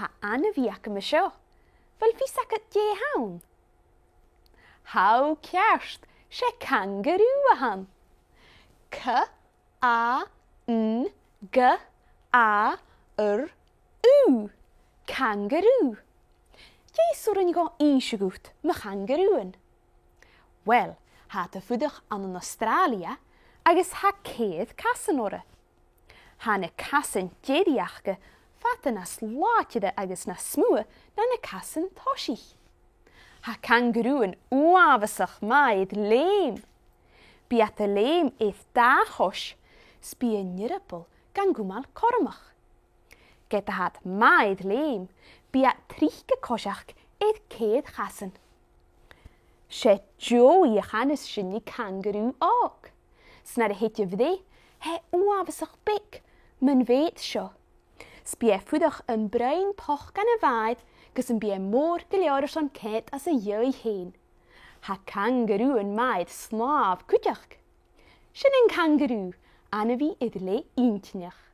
ha anna fi ac yma sio. Fel fi sac at ie hawn. Haw ciarst, se kangaroo a han. K-A-N-G-A-R-U. Kangaroo. Jy so'r yn go eisiau gwt, my kangarooen. Wel, ha te fwydach an yn Australia, agos ha ceedd casan ora. Ha na casan jediachge, fata na slaatjede agos na smue, na na casan toshi. Ha kangarooen oavasach maid leem. Biat de leem eith da hosh, spie nirrippel gan gwmal kormach. Geta had maid leem, biat trichge koshach eith ceedd chasan. Se Joey chanes sin i kangaroo ook. Sna de hetje vde, he oavasach bik, men weet sjo. Spie voedach een bruin poch gan y vaid, gus yn bie môr giliorus o'n cet as y joi heen. Ha kangaroo yn maid slaaf kutjach. Sin een kangaroo, anna vi idle eentjnach.